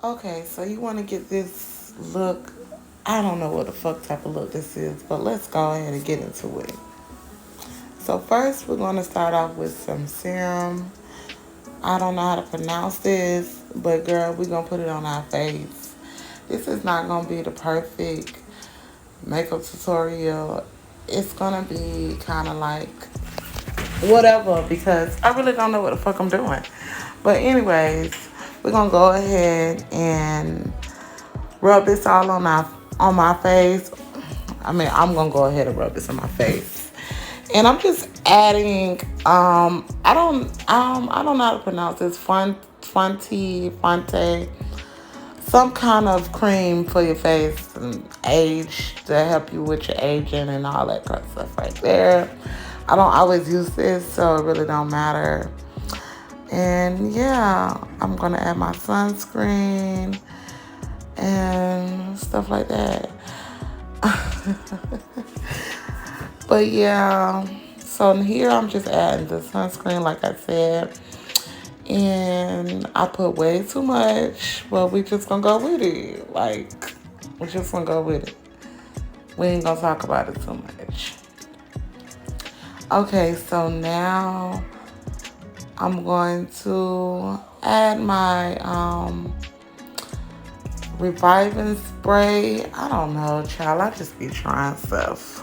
Okay, so you want to get this look. I don't know what the fuck type of look this is, but let's go ahead and get into it. So first, we're going to start off with some serum. I don't know how to pronounce this, but girl, we're going to put it on our face. This is not going to be the perfect makeup tutorial. It's going to be kind of like whatever because I really don't know what the fuck I'm doing. But anyways, we're going to go ahead and rub this all on my face. I mean, I'm gonna go ahead and rub this on my face, and I'm just adding. I don't know how to pronounce this. Fonte, some kind of cream for your face and age to help you with your aging and all that kind of stuff right there. I don't always use this, so it really don't matter. And yeah, I'm gonna add my sunscreen and stuff like that. But yeah, so here I'm just adding the sunscreen, like I said, and I put way too much. Well, we just gonna go with it. Like, we just gonna go with it. We ain't gonna talk about it too much. Okay, so now I'm going to add my reviving spray. I don't know, child. I just be trying stuff.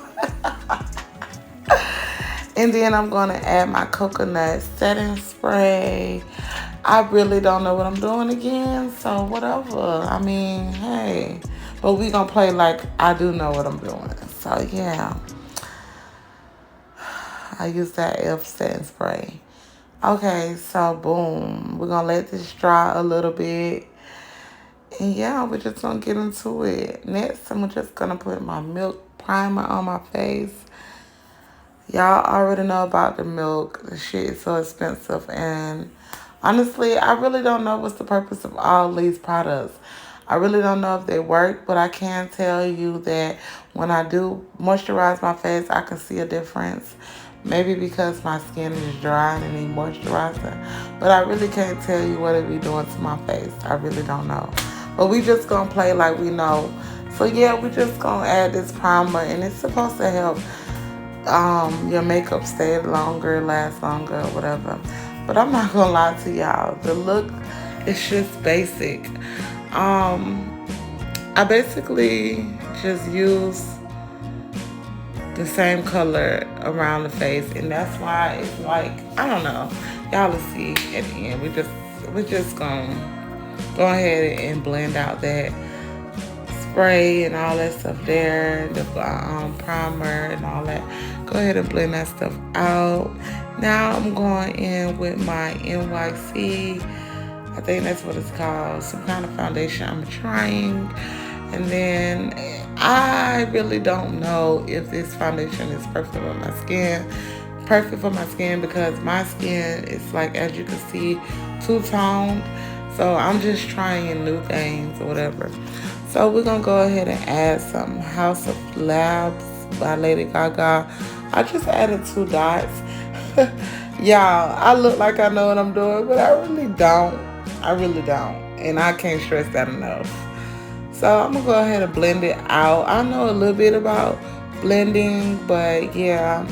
And then I'm going to add my coconut setting spray. I really don't know what I'm doing again, so whatever. I mean, hey. But we going to play like I do know what I'm doing. So, yeah. I use that F setting spray. Okay, so boom. We're going to let this dry a little bit. And yeah, we're just going to get into it. Next, I'm just going to put my milk primer on my face. Y'all already know about the milk. The shit is so expensive. And honestly, I really don't know what's the purpose of all these products. I really don't know if they work, but I can tell you that when I do moisturize my face, I can see a difference. Maybe because my skin is dry and it needs moisturizer. But I really can't tell you what it be doing to my face. I really don't know. But we just going to play like we know. So yeah, we just going to add this primer. And it's supposed to help your makeup stay longer, last longer, whatever. But I'm not gonna lie to y'all. The look is just basic. I basically just use the same color around the face, and that's why it's like I don't know. Y'all will see at the end. We just gonna go ahead and blend out that spray and all that stuff there, the primer and all that. Go ahead and blend that stuff out. Now I'm going in with my NYC. I think that's what it's called. Some kind of foundation I'm trying. And then I really don't know if this foundation is perfect for my skin. Perfect for my skin because my skin is like, as you can see, two-toned. So I'm just trying new things or whatever. So we're going to go ahead and add some House of Labs by Lady Gaga. I just added 2 dots. Y'all, I look like I know what I'm doing, but I really don't. I really don't. And I can't stress that enough. So I'm going to go ahead and blend it out. I know a little bit about blending, but yeah.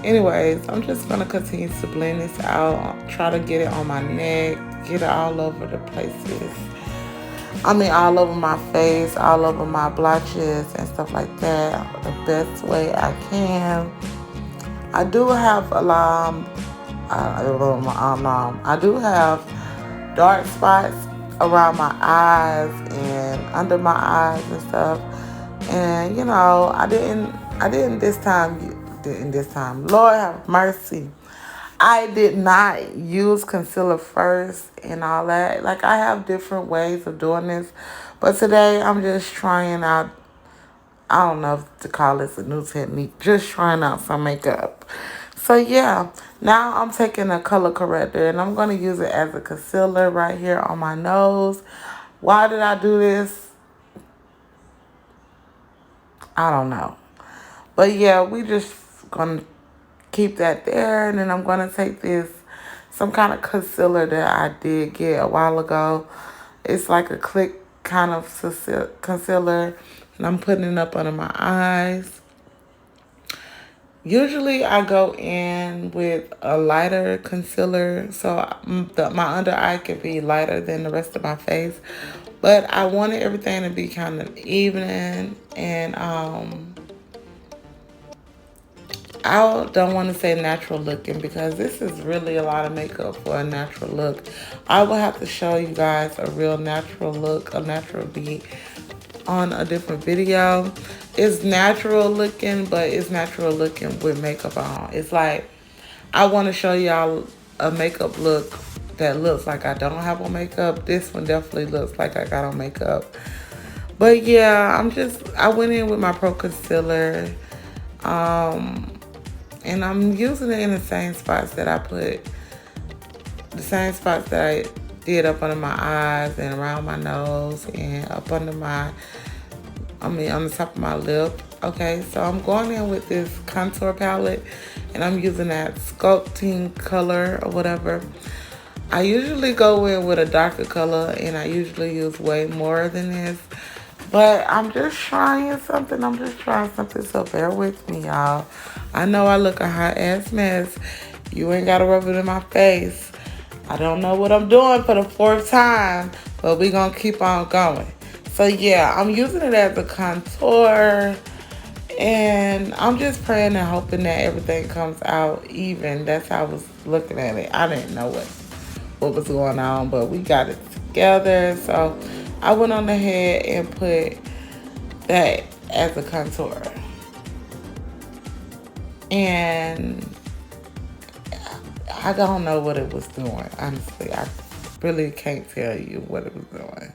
Anyways, I'm just going to continue to blend this out. Try to get it on my neck. Get it all over the places. I mean, all over my face, all over my blotches and stuff like that. The best way I can. I do have a lot. I do have dark spots around my eyes and under my eyes and stuff. And you know, I didn't this time. Didn't this time. Lord have mercy. I did not use concealer first and all that. Like, I have different ways of doing this. But today, I'm just trying out, I don't know if to call this a new technique, just trying out some makeup. So, yeah, now I'm taking a color corrector, and I'm going to use it as a concealer right here on my nose. Why did I do this? I don't know. But, yeah, we just going to keep that there, and then I'm going to take this some kind of concealer that I did get a while ago. It's like a click kind of concealer, and I'm putting it up under my eyes. Usually, I go in with a lighter concealer, so my under eye can be lighter than the rest of my face. But I wanted everything to be kind of even, and I don't want to say natural looking because this is really a lot of makeup for a natural look. I will have to show you guys a real natural look, a natural beat on a different video. It's natural looking, but it's natural looking with makeup on. It's like I want to show y'all a makeup look that looks like I don't have on makeup. This one definitely looks like I got on makeup. But yeah, I went in with my Pro Concealer. And I'm using it in the same spots that the same spots that I did up under my eyes and around my nose and up under on the top of my lip. Okay, so I'm going in with this contour palette and I'm using that sculpting color or whatever. I usually go in with a darker color and I usually use way more than this. But I'm just trying something. So bear with me, y'all. I know I look a hot ass mess. You ain't got to rub it in my face. I don't know what I'm doing for the fourth time, but we going to keep on going. So, yeah, I'm using it as a contour. And I'm just praying and hoping that everything comes out even. That's how I was looking at it. I didn't know what was going on, but we got it together. So I went on ahead and put that as a contour. And I don't know what it was doing, honestly. I really can't tell you what it was doing.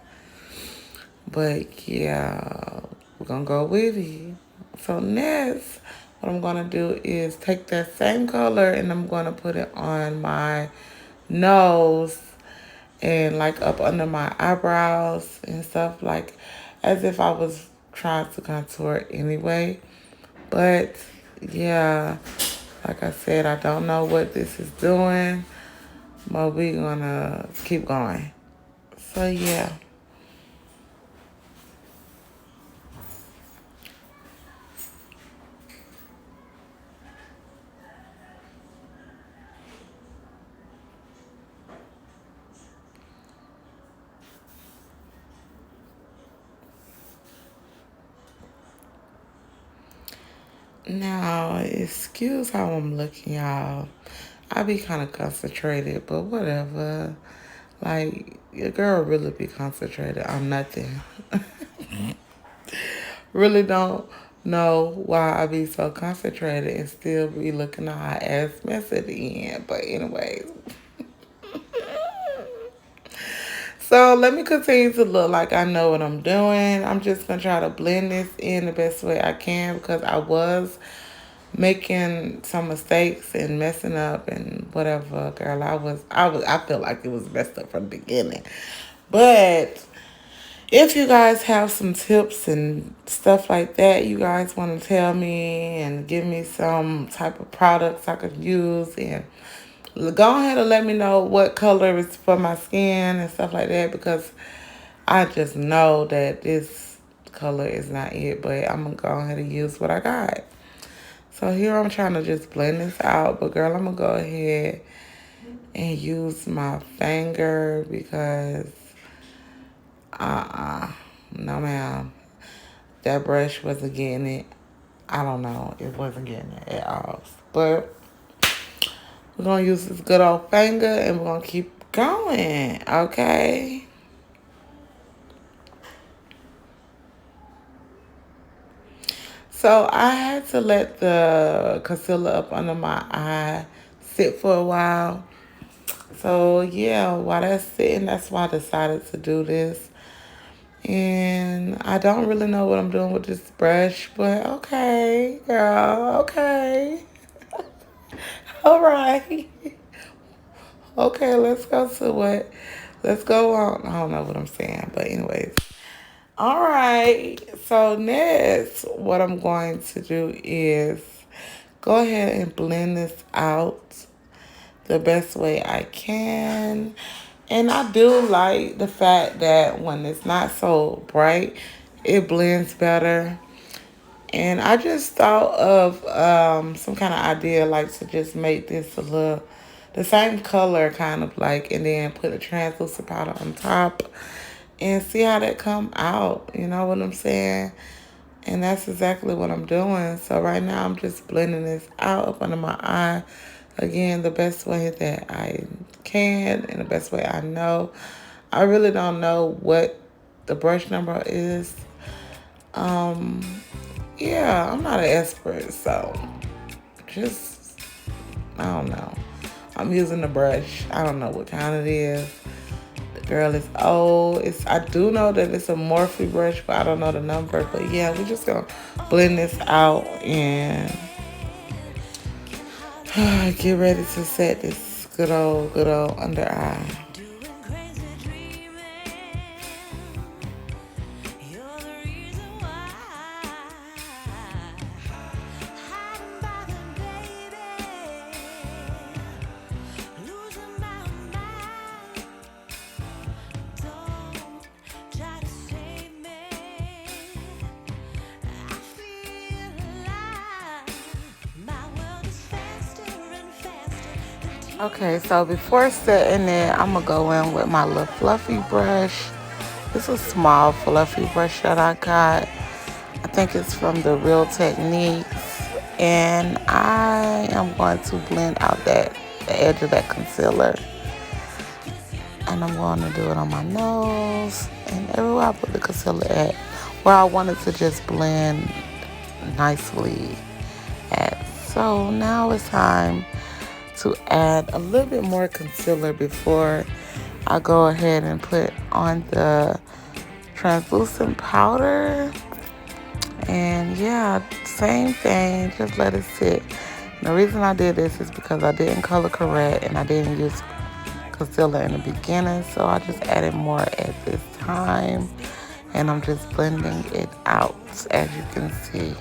But yeah, we're going to go with it. So next, what I'm going to do is take that same color and I'm going to put it on my nose and like up under my eyebrows and stuff, like as if I was trying to contour anyway. But yeah, like I said, I don't know what this is doing, but we're gonna keep going. So yeah. Now, excuse how I'm looking, y'all. I be kind of concentrated, but whatever. Like, your girl really be concentrated on nothing. Really don't know why I be so concentrated and still be looking a hot ass mess at the end. But anyways. So let me continue to look like I know what I'm doing. I'm just going to try to blend this in the best way I can because I was making some mistakes and messing up and whatever, girl. I feel like it was messed up from the beginning. But if you guys have some tips and stuff like that, you guys want to tell me and give me some type of products I could use, and go ahead and let me know what color is for my skin and stuff like that, because I just know that this color is not it, but I'm going to go ahead and use what I got. So here I'm trying to just blend this out, but girl, I'm going to go ahead and use my finger because, no ma'am, that brush wasn't getting it. I don't know, it wasn't getting it at all. But we're going to use this good old finger and we're going to keep going, okay? So I had to let the concealer up under my eye sit for a while. So yeah, while that's sitting, that's why I decided to do this. And I don't really know what I'm doing with this brush, but okay, girl, okay. All right. Okay, let's go on. I don't know what I'm saying, but anyways. All right, so next, what I'm going to do is go ahead and blend this out. the best way I can. And I do like the fact that when it's not so bright, it blends better. And I just thought of some kind of idea, like to just make this a little, the same color kind of like, and then put a translucent powder on top and see how that come out. You know what I'm saying? And that's exactly what I'm doing. So right now I'm just blending this out up under my eye. Again, the best way that I can and the best way I know. I really don't know what the brush number is. Um, yeah, I'm not an expert, so just, I don't know. I'm using the brush. I don't know what kind it is. The girl is old. I do know that it's a Morphe brush, but I don't know the number. But yeah, we're just gonna blend this out and get ready to set this good old under eye. Okay, so before setting it, I'm going to go in with my little fluffy brush. It's a small fluffy brush that I got. I think it's from the Real Techniques. And I am going to blend out the edge of that concealer. And I'm going to do it on my nose and everywhere I put the concealer at, where I want it to just blend nicely at. So now it's time to add a little bit more concealer before I go ahead and put on the translucent powder. And yeah, same thing, just let it sit. And the reason I did this is because I didn't color correct and I didn't use concealer in the beginning, so I just added more at this time. And I'm just blending it out, as you can see.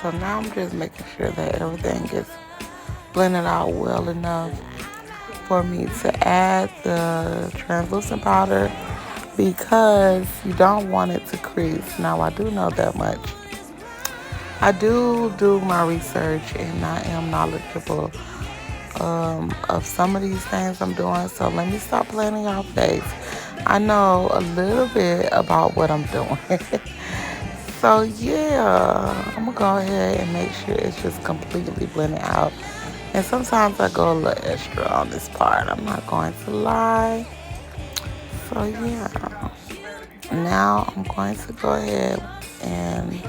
So now I'm just making sure that everything gets blended out well enough for me to add the translucent powder, because you don't want it to crease. Now I do know that much. I do my research and I am knowledgeable of some of these things I'm doing. So let me stop playing in your face. I know a little bit about what I'm doing. So yeah, I'm gonna go ahead and make sure it's just completely blended out. And sometimes I go a little extra on this part, I'm not going to lie. So yeah, now I'm going to go ahead and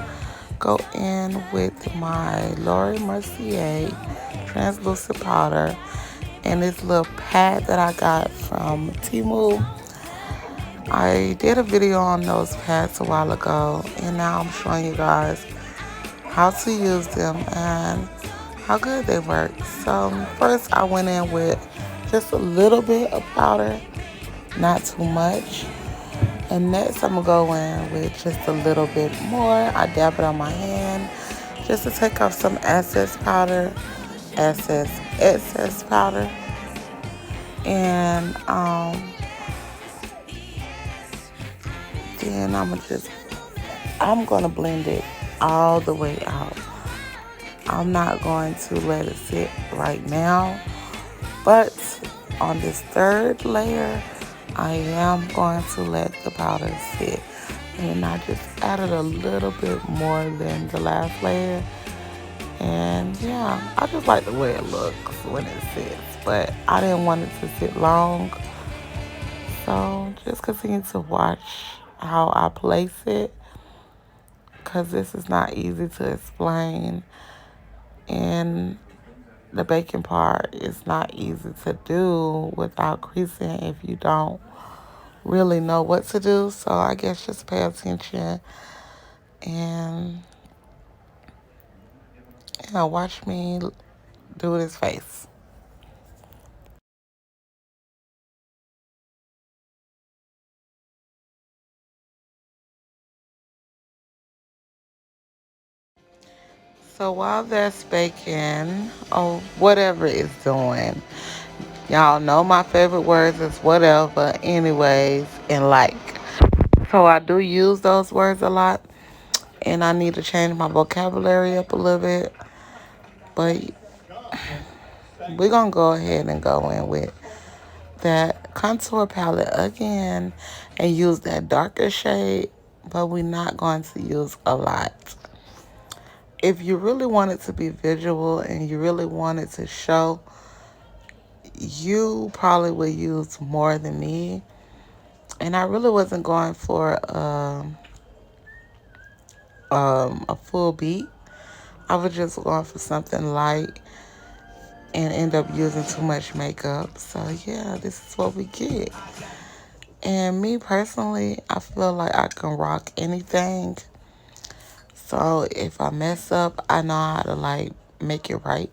go in with my Laura Mercier translucent powder and this little pad that I got from Temu. I did a video on those pads a while ago, and now I'm showing you guys how to use them and how good they work. So first I went in with just a little bit of powder, not too much. And next I'm gonna go in with just a little bit more. I dab it on my hand just to take off some excess powder. And then I'm gonna blend it all the way out. I'm not going to let it sit right now, but on this third layer, I am going to let the powder sit. And I just added a little bit more than the last layer. And yeah, I just like the way it looks when it sits, but I didn't want it to sit long. So just continue to watch how I place it, because this is not easy to explain. And the baking part is not easy to do without creasing if you don't really know what to do. So I guess just pay attention and watch me do his face. So while that's baking or whatever it's doing, y'all know my favorite words is whatever, anyways, and like. So I do use those words a lot, and I need to change my vocabulary up a little bit. But we're gonna go ahead and go in with that contour palette again and use that darker shade, but we're not going to use a lot. If you really want it to be visual and you really want it to show, you probably would use more than me. And I really wasn't going for a full beat. I was just going for something light and end up using too much makeup. So yeah, this is what we get. And me personally, I feel like I can rock anything. So if I mess up, I know how to like make it right,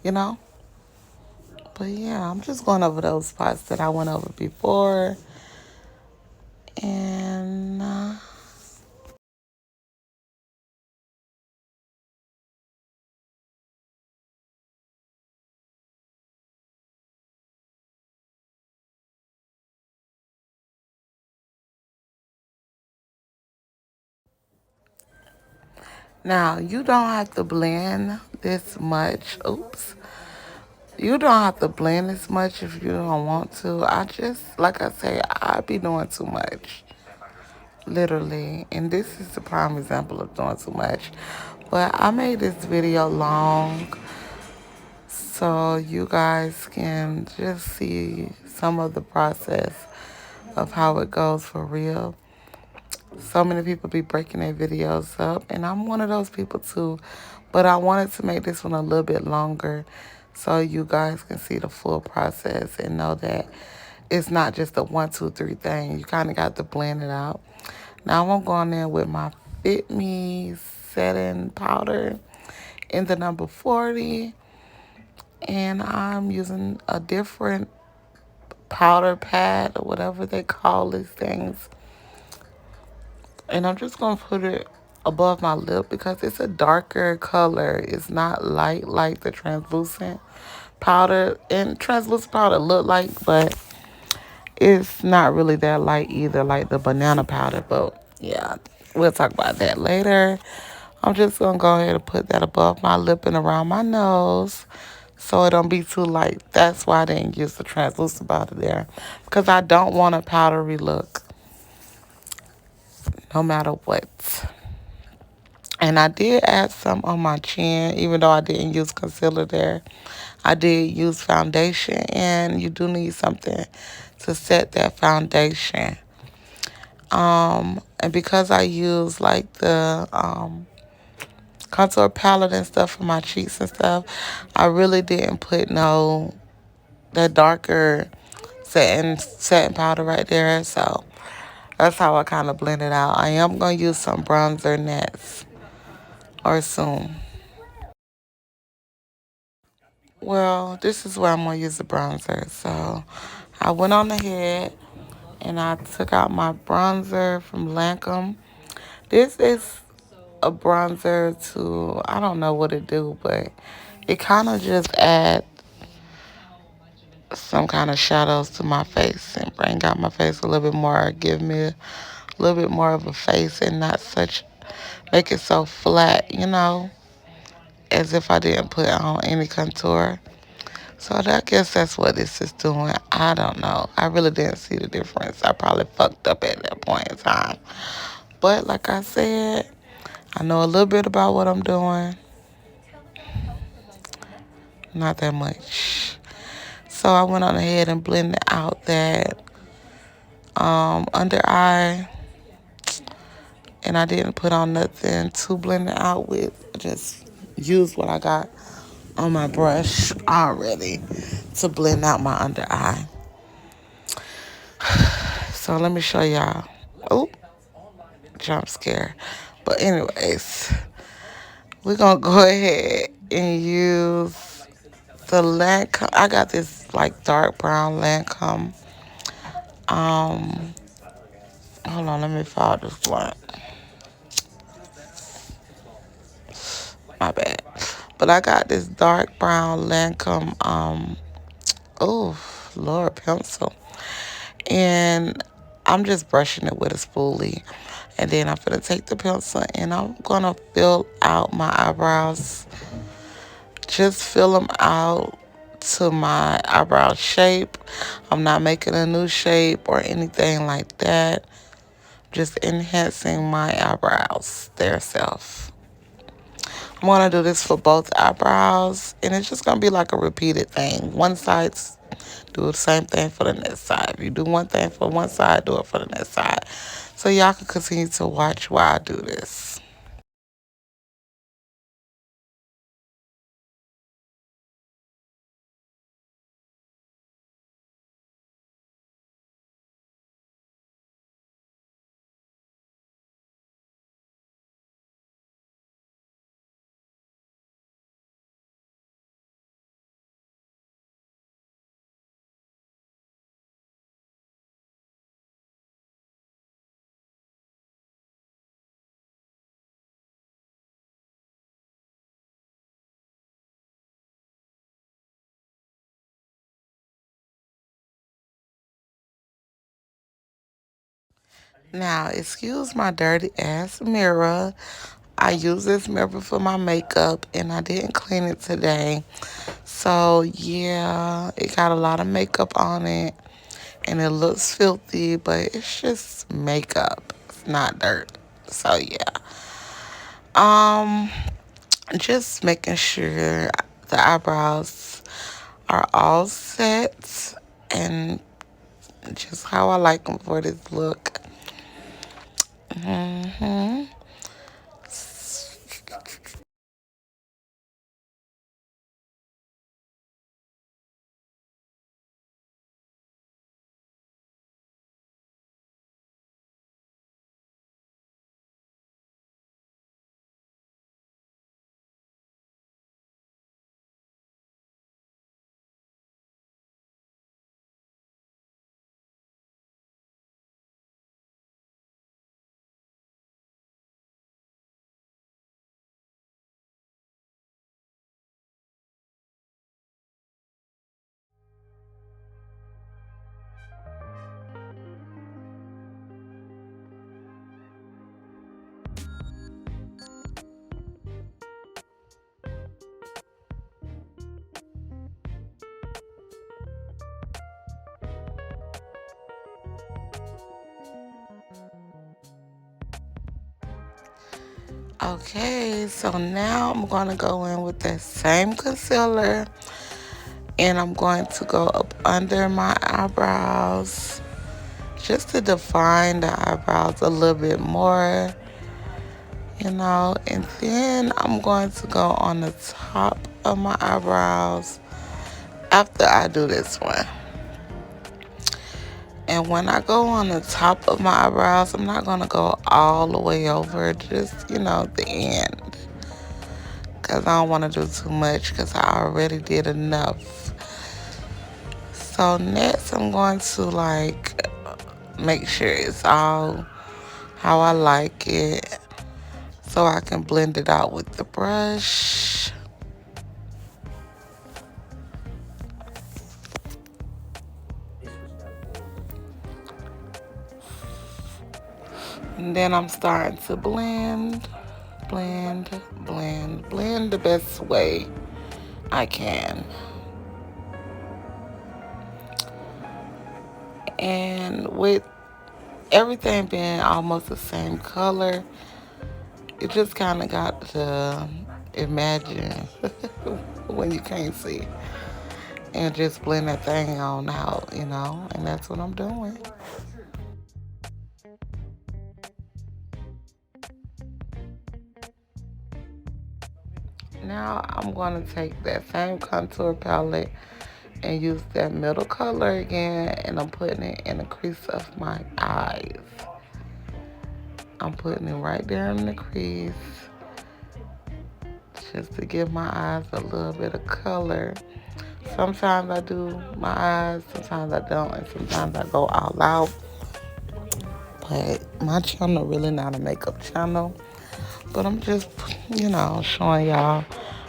you know? But yeah, I'm just going over those spots that I went over before. And now you don't have to blend this much. Oops. You don't have to blend this much if you don't want to. I just, like I say, I be doing too much. Literally. And this is the prime example of doing too much. But I made this video long so you guys can just see some of the process of how it goes for real. So many people be breaking their videos up, and I'm one of those people too. But I wanted to make this one a little bit longer so you guys can see the full process and know that it's not just a 1, 2, 3 thing. You kind of got to blend it out. Now I'm going in with my Fit Me setting powder in the number 40. And I'm using a different powder pad or whatever they call these things. And I'm just going to put it above my lip because it's a darker color. It's not light like the translucent powder. And translucent powder look like, but it's not really that light either, like the banana powder. But yeah, we'll talk about that later. I'm just going to go ahead and put that above my lip and around my nose so it don't be too light. That's why I didn't use the translucent powder there, because I don't want a powdery look no matter what. And I did add some on my chin, even though I didn't use concealer there. I did use foundation, and you do need something to set that foundation. And because I use like the contour palette and stuff for my cheeks and stuff, I really didn't put no that darker setting powder right there. So that's how I kind of blend it out. I am going to use some bronzer next or soon. Well, this is where I'm going to use the bronzer. So I went on ahead and I took out my bronzer from Lancome. This is a bronzer to, I don't know what it do, but it kind of just add some kind of shadows to my face and bring out my face a little bit more, give me a little bit more of a face and not such, make it so flat, you know, as if I didn't put on any contour. So I guess that's what this is doing. I don't know. I really didn't see the difference. I probably fucked up at that point in time. But like I said, I know a little bit about what I'm doing. Not that much. So I went on ahead and blended out that under eye. And I didn't put on nothing to blend it out with. I just used what I got on my brush already to blend out my under eye. So let me show y'all. Oh, jump scare. But anyways, we're going to go ahead and use The Lancome, I got this like dark brown Lancome. Um, hold on, let me follow this blunt. My bad. But I got this dark brown Lancome, oh, Lord, pencil. And I'm just brushing it with a spoolie. And then I'm gonna take the pencil and I'm gonna fill out my eyebrows. Just fill them out to my eyebrow shape. I'm not making a new shape or anything like that. Just enhancing my eyebrows, their self. I'm gonna do this for both eyebrows, and it's just gonna be like a repeated thing. One side's do the same thing for the next side. If you do one thing for one side, do it for the next side. So y'all can continue to watch while I do this. Now, excuse my dirty ass mirror. I use this mirror for my makeup and I didn't clean it today. So, yeah, it got a lot of makeup on it and it looks filthy, but it's just makeup. It's not dirt. So, yeah. Um, just making sure the eyebrows are all set and just how I like them for this look. hmm Okay, so now I'm going to go in with that same concealer and I'm going to go up under my eyebrows just to define the eyebrows a little bit more, and then I'm going to go on the top of my eyebrows after I do this one. And when I go on the top of my eyebrows, I'm not going to go all the way over, just, the end. Because I don't want to do too much because I already did enough. So next I'm going to make sure it's all how I like it so I can blend it out with the brush. And then I'm starting to blend, blend, blend, blend the best way I can. And with everything being almost the same color, you just kind of got to imagine when you can't see and just blend that thing on out, and that's what I'm doing. Now I'm going to take that same contour palette and use that middle color again, and I'm putting it in the crease of my eyes. I'm putting it right there in the crease just to give my eyes a little bit of color. Sometimes I do my eyes, sometimes I don't, and sometimes I go all out. But my channel really not a makeup channel. But I'm just, showing y'all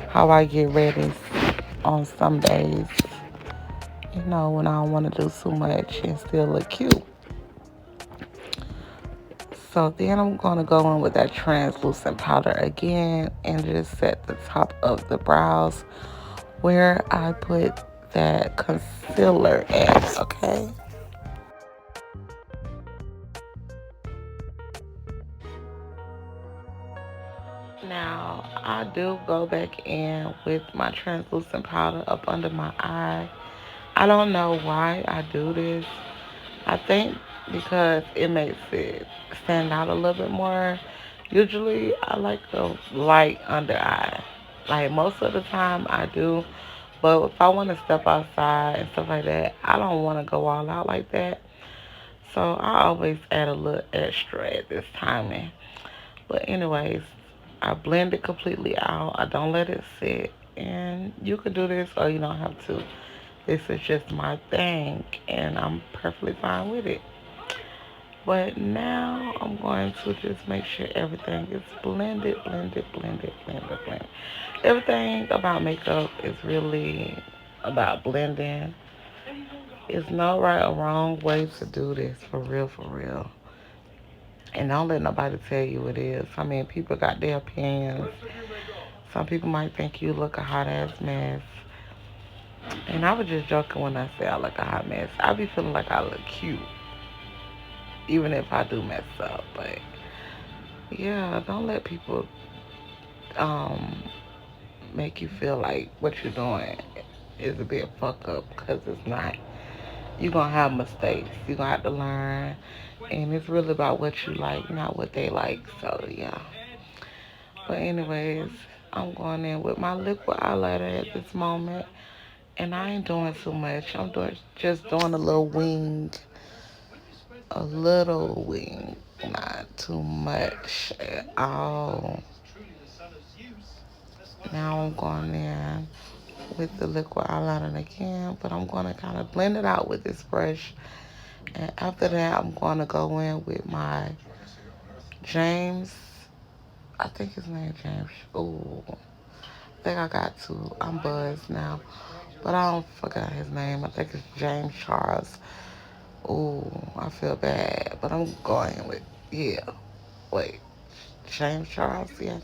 how I get ready on some days. When I don't want to do too much and still look cute. So then I'm going to go in with that translucent powder again and just set the top of the brows where I put that concealer at, okay? Now, I do go back in with my translucent powder up under my eye. I don't know why I do this. I think because it makes it stand out a little bit more. Usually, I like the light under eye. Like most of the time, I do. But if I want to step outside and stuff like that, I don't want to go all out like that. So I always add a little extra at this timing. But anyways, I blend it completely out. I don't let it sit. And you could do this or you don't have to. This is just my thing and I'm perfectly fine with it. But now I'm going to just make sure everything is blended, blended, blended, blended, blended. Everything about makeup is really about blending. There's no right or wrong way to do this, for real, for real. And don't let nobody tell you it is. I mean, people got their opinions. Some people might think you look a hot ass mess. And I was just joking when I say I look a hot mess. I be feeling like I look cute, even if I do mess up. But yeah, don't let people um make you feel like what you're doing is a bit fuck up because it's not. You're gonna have mistakes. You're gonna have to learn. And it's really about what you like, not what they like. So yeah. But anyways, I'm going in with my liquid eyeliner at this moment. And I ain't doing too much. I'm just doing a little wing. A little wing. Not too much at all. Now I'm going in with the liquid eyeliner again, but I'm going to kind of blend it out with this brush. And after that, I'm going to go in with my James. I think his name James. Ooh, I think I got to. I'm buzzed now, but I don't forgot his name. I think it's James Charles. Ooh, I feel bad, but I'm going with yeah. Wait, James Charles. Yeah,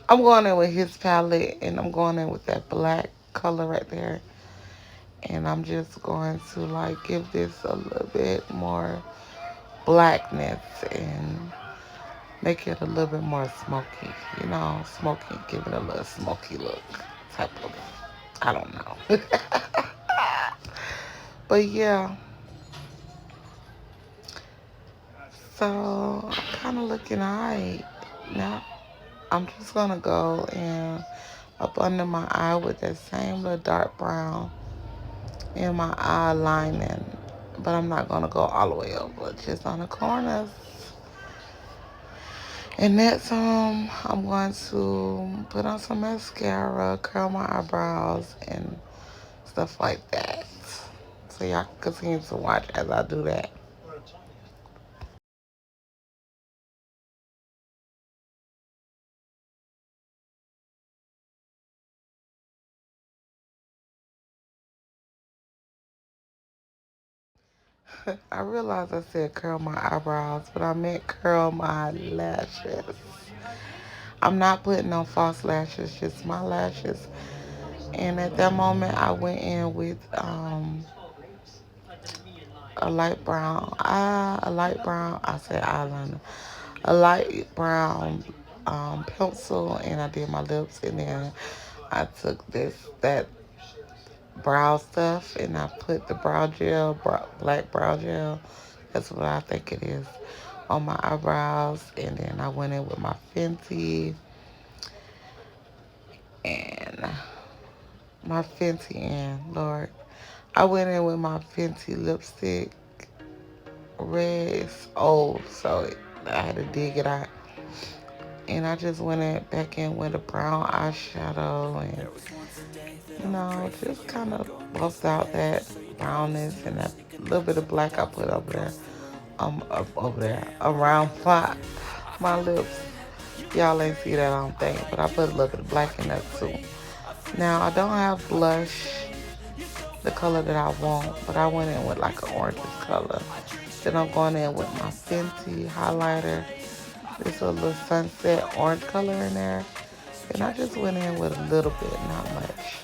I'm going in with his palette, and I'm going in with that black color right there. And I'm just going to like give this a little bit more blackness and make it a little bit more smoky. Smoky, give it a little smoky look type of. I don't know. But yeah, so I'm kind of looking alright. Now I'm just gonna go and up under my eye with that same little dark brown in my eye lining. But I'm not gonna go all the way over, just on the corners. And next, I'm going to put on some mascara, curl my eyebrows, and stuff like that. So y'all can continue to watch as I do that. I realized I said curl my eyebrows, but I meant curl my lashes. I'm not putting on false lashes, just my lashes. And at that moment, I went in with a light brown a light brown, I said eyeliner, a light brown pencil, and I did my lips, and then I took that brow stuff, and I put the black brow gel, that's what I think it is, on my eyebrows, and then I went in with my Fenty, and Lord, I went in with my Fenty lipstick. Red is old, so I had to dig it out. And I just went back in with a brown eyeshadow and just kind of buffs out that brownness and that little bit of black I put over there, up over there around my lips. Y'all ain't see that, I don't think, but I put a little bit of black in that too. Now I don't have blush, the color that I want, but I went in with like an orangish color. Then I'm going in with my Fenty highlighter. There's a little sunset orange color in there. And I just went in with a little bit, not much.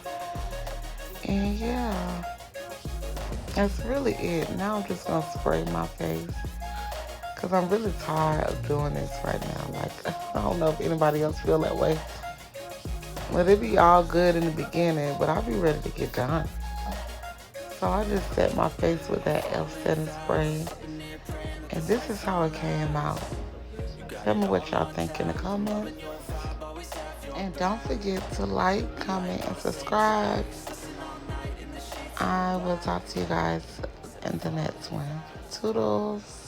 And yeah, that's really it. Now I'm just gonna spray my face. Cause I'm really tired of doing this right now. Like, I don't know if anybody else feel that way. But it be all good in the beginning, but I'll be ready to get done. So I just set my face with that setting spray. And this is how it came out. Tell me what y'all think in the comments. And don't forget to like, comment, and subscribe. I will talk to you guys in the next one. Toodles.